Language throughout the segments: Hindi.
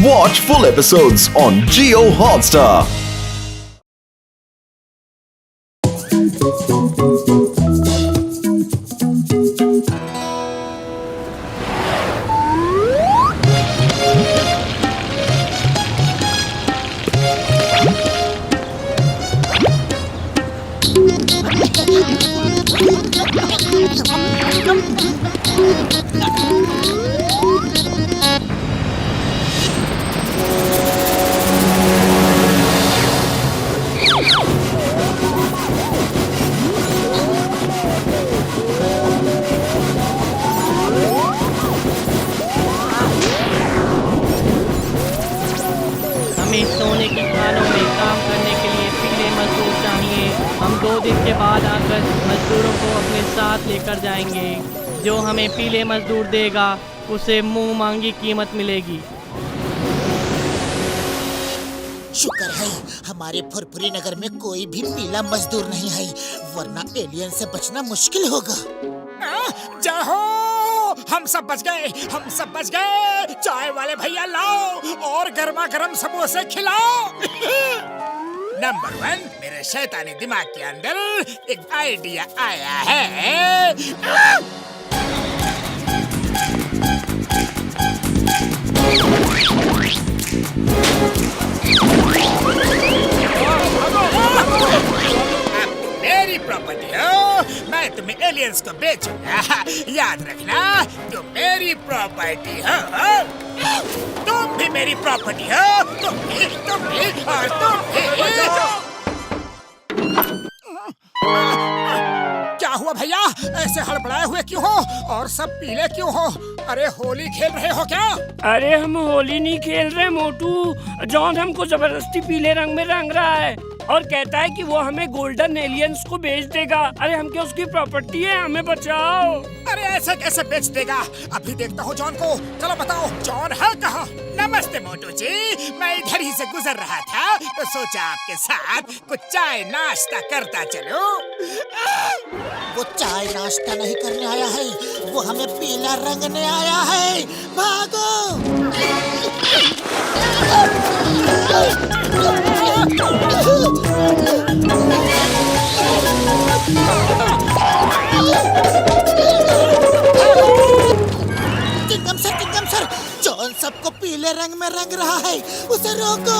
Watch full episodes on Jio Hotstar. हमें सोने की खानों में काम करने के लिए पीले मजदूर चाहिए। हम 2 दिन के बाद आकर मजदूरों को अपने साथ लेकर जाएंगे। जो हमें पीले मजदूर देगा उसे मुंह मांगी कीमत मिलेगी। शुक्र है हमारे फुरफुरी नगर में कोई भी पीला मजदूर नहीं है, वरना एलियन से बचना मुश्किल होगा। जाहो, हम सब बच गए, हम सब बच गए। चाय वाले भैया लाओ और गर्मा गर्म समोसे खिलाओ। नंबर 1, मेरे शैतानी दिमाग के अंदर एक आइडिया आया है। मेरी प्रॉपर्टी हो, मैं तुम्हें एलियंस को बेचूंगा। याद रखना, तुम मेरी प्रॉपर्टी हो। तुम भी मेरी प्रॉपर्टी हो, तुम भी और तुम भी। क्या हुआ भैया, ऐसे हड़बड़ाए हुए क्यों हो और सब पीले क्यों हो? अरे होली खेल रहे हो क्या? अरे हम होली नहीं खेल रहे मोटू। जॉन हमको जबरदस्ती पीले रंग में रंग रहा है और कहता है कि वो हमें गोल्डन एलियंस को बेच देगा। अरे हम क्या उसकी प्रॉपर्टी है? हमें बचाओ। अरे ऐसे कैसे बेच देगा? अभी देखता हूँ जॉन को। चलो बताओ, जॉन है कहाँ? नमस्ते मोटू जी, मैं इधर ही से गुजर रहा था तो सोचा आपके साथ कुछ चाय नाश्ता करता चलूं। वो चाय नाश्ता नहीं करने आया है, वो हमें पीला रंगने आया है। भागो! चिंगम सर, जॉन सबको पीले रंग में रंग रहा है, उसे रोको।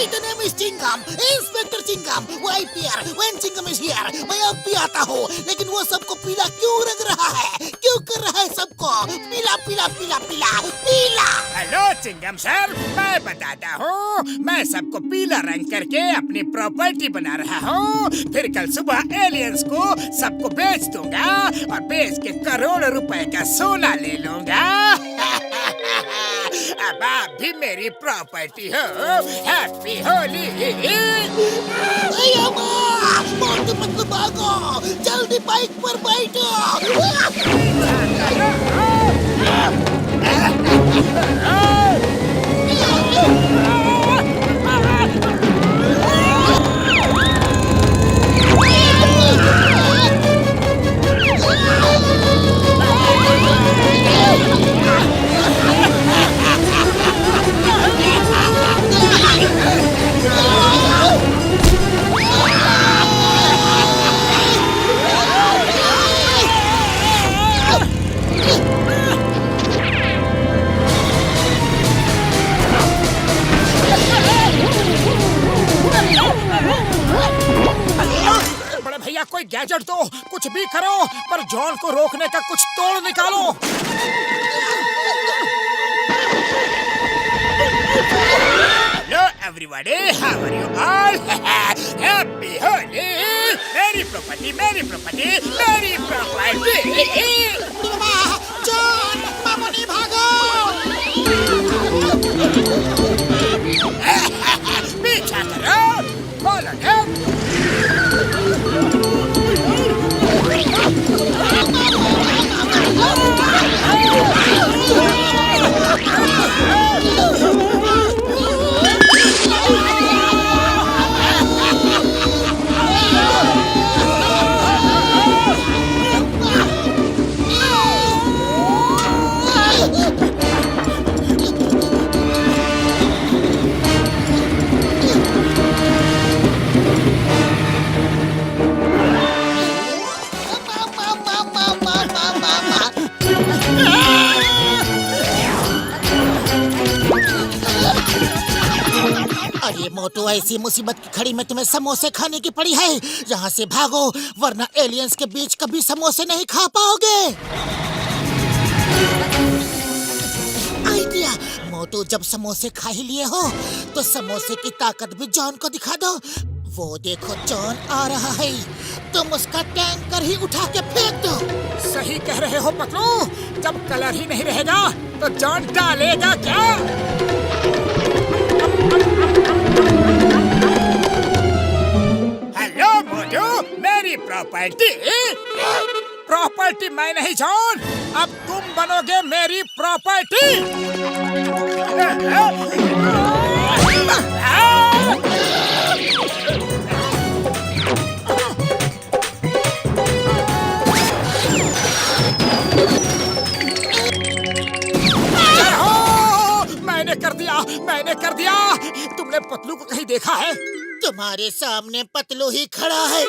The name is Chingam, inspector Chingam, वो IPR, when Chingam is here, मैं अब भी आता हूँ, लेकिन वो सबको पीला क्यों रंग रहा है? क्यों कर रहा है सबको पीला पीला पीला पीला पीला? हेलो चिंगम सर, मैं बताता हूँ। मैं सबको पीला रंग करके अपनी प्रॉपर्टी बना रहा हूँ। फिर कल सुबह एलियंस को सबको बेच दूंगा और बेच के करोड़ों रुपए का सोना ले लूंगा। अब आप भी मेरी प्रॉपर्टी हो। हैप्पी होली। मतलब भागो, जल्दी बाइक पर बैठो। कोई गैजेट दो, कुछ भी करो, पर जॉन को रोकने का कुछ तोड़ निकालो। Hello everybody, how are you all? Happy Holi! मेरी प्रॉपर्टी, मेरी प्रॉपर्टी, मेरी प्रॉपर्टी। जॉन, मामूली भागो। पीछा करो, फॉलो हिम। अरे मोटू, ऐसी मुसीबत की घड़ी में तुम्हें समोसे खाने की पड़ी है। यहाँ से भागो, वरना एलियंस के बीच कभी समोसे नहीं खा पाओगे। आइडिया मोटू, जब समोसे खा ही लिए हो तो समोसे की ताकत भी जॉन को दिखा दो। वो देखो जॉन आ रहा है, तुम उसका टैंकर ही उठा के फेंक दो। सही कह रहे हो पतलू, जब कलर ही नहीं रहेगा तो जॉन डालेगा क्या? हेलो मोटू, मेरी प्रॉपर्टी मैं नहीं जॉन, अब तुम बनोगे मेरी प्रॉपर्टी। मैंने कर दिया। तुमने पतलू को कहीं देखा है? तुम्हारे सामने पतलू ही खड़ा है।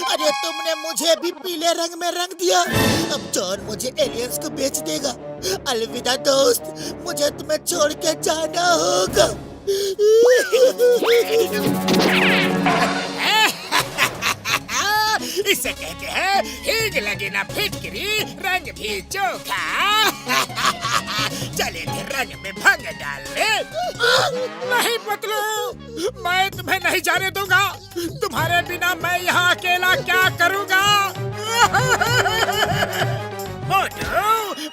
अरे तुमने मुझे भी पीले रंग में रंग दिया। अब जॉन मुझे एलियंस को बेच देगा। अलविदा दोस्त, मुझे तुम्हें छोड़ के जाना होगा। इसे कहते हैं हिग लगे ना फिटकरी, रंग भी चोखा। चले फिर रंग में भंग डाल ले। नहीं पतलू, मैं तुम्हें नहीं जाने दूंगा। तुम्हारे बिना मैं यहाँ अकेला क्या करूँगा? मोटू,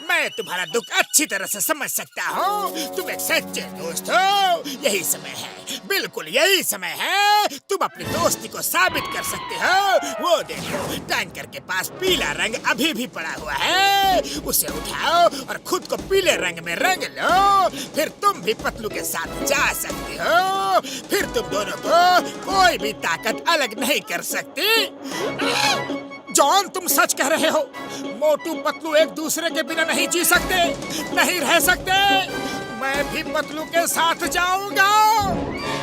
मैं तुम्हारा दुख अच्छी तरह से समझ सकता हूँ। तुम एक सच्चे दोस्त हो। यही समय है, बिल्कुल यही समय है। तुम अपनी दोस्ती को साबित कर सकते हो। वो देखो, टैंकर के पास पीला रंग अभी भी पड़ा हुआ है। उसे उठाओ और खुद को पीले रंग में रंग लो। फिर तुम भी पतलू के साथ जा सकते हो। फिर तुम दोनों को कोई भी ताकत अलग नहीं कर सकती। जॉन, तुम सच कह रहे हो। मोटू पतलू एक दूसरे के बिना नहीं जी सकते, नहीं रह सकते। मैं भी पतलू के साथ जाऊंगा।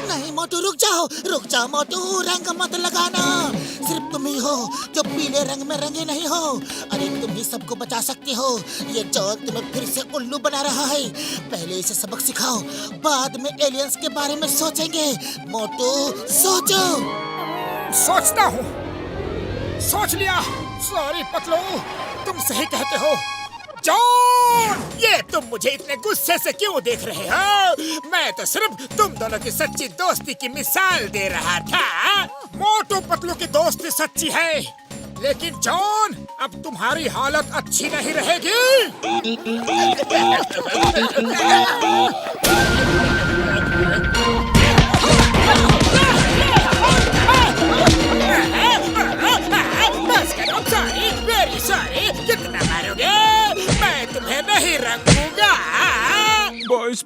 नहीं मोटू, रुक जाओ मोटू, रंग मत लगाना। सिर्फ तुम ही हो जो पीले रंग में रंगे नहीं हो। अरे तुम ही सबको बचा सकते हो। ये जॉन तुम्हें फिर से उल्लू बना रहा है। पहले इसे सबक सिखाओ, बाद में एलियंस के बारे में सोचेंगे। मोटू सोचो। सोचता हूँ, सोच लिया। सॉरी पतलू, तुम सही कहते हो। जॉन, ये तुम मुझे इतने गुस्से से क्यों देख रहे हो? मैं तो सिर्फ तुम दोनों की सच्ची दोस्ती की मिसाल दे रहा था। मोटू पतलू की दोस्ती सच्ची है, लेकिन जॉन, अब तुम्हारी हालत अच्छी नहीं रहेगी। कितना मारोगे? मैं तुम्हें नहीं रखूंगा।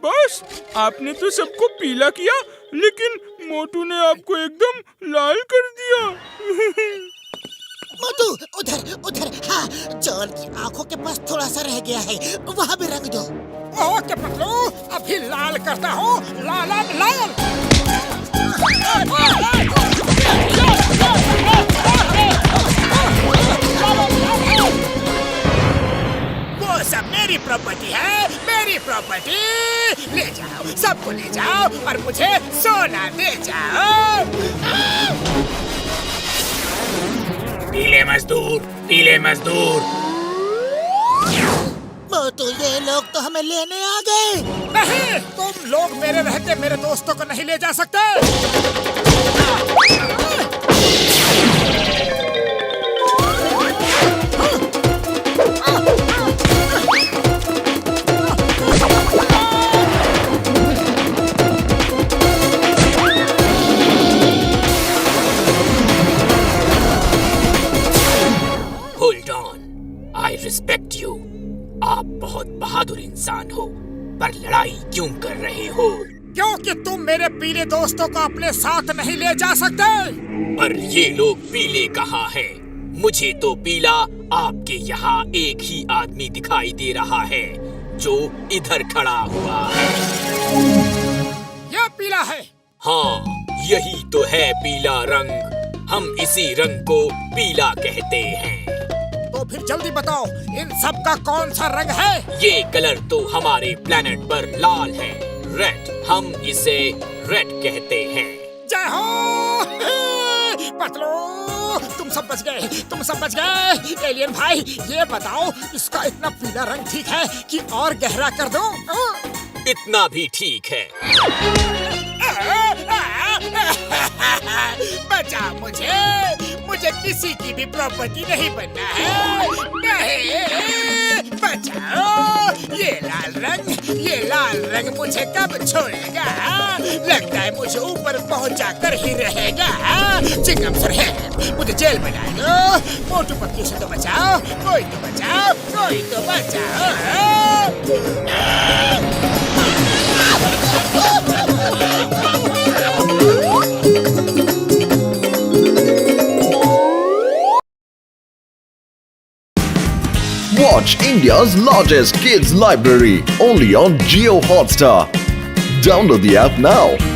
बस आपने तो सबको पीला किया, लेकिन मोटू ने आपको एकदम लाल कर दिया। मोटू, उधर। हाँ, जॉन की आंखों के पास थोड़ा सा रह गया है, वहाँ भी रंग दो। ओके पतलू, अभी लाल करता हूँ। लाल। वो सब मेरी प्रॉपर्टी है, मेरी प्रॉपर्टी। ले जाओ, सबको ले जाओ और मुझे सोना दे जाओ। पीले मजदूर। मोटू, ये लोग तो हमें लेने आ गए। नहीं, तुम लोग मेरे रहते मेरे दोस्तों को नहीं ले जा सकते। Hold on, I respect you. आप बहुत बहादुर इंसान हो, पर लड़ाई क्यों कर रहे हो? क्योंकि तुम मेरे पीले दोस्तों को अपने साथ नहीं ले जा सकते। पर ये लोग पीले कहाँ हैं? मुझे तो पीला आपके यहाँ एक ही आदमी दिखाई दे रहा है, जो इधर खड़ा हुआ है। यह पीला है। हाँ, यही तो है पीला रंग। हम इसी रंग को पीला कहते हैं। तो फिर जल्दी बताओ, इन सब का कौन सा रंग है? ये कलर तो हमारे प्लेनेट पर लाल है, रेड, हम इसे रेड कहते हैं। जय हो पतलू, तुम सब बच गए, तुम सब बच गए। एलियन भाई ये बताओ, इसका इतना पीला रंग ठीक है कि और गहरा कर दूं? इतना भी ठीक है। बचा मुझे किसी की भी प्रॉपर्टी नहीं बनना है। नहीं, बचाओ। ये लाल रंग मुझे कब छोड़ेगा? लगता है मुझे ऊपर पहुंचा कर ही रहेगा। चिंगम सर है, मुझे जेल में डाल दो। मोटू पतलू से तो बचाओ, कोई तो बचाओ, कोई तो बचाओ। Watch India's largest kids library only on Jio Hotstar. Download the app now.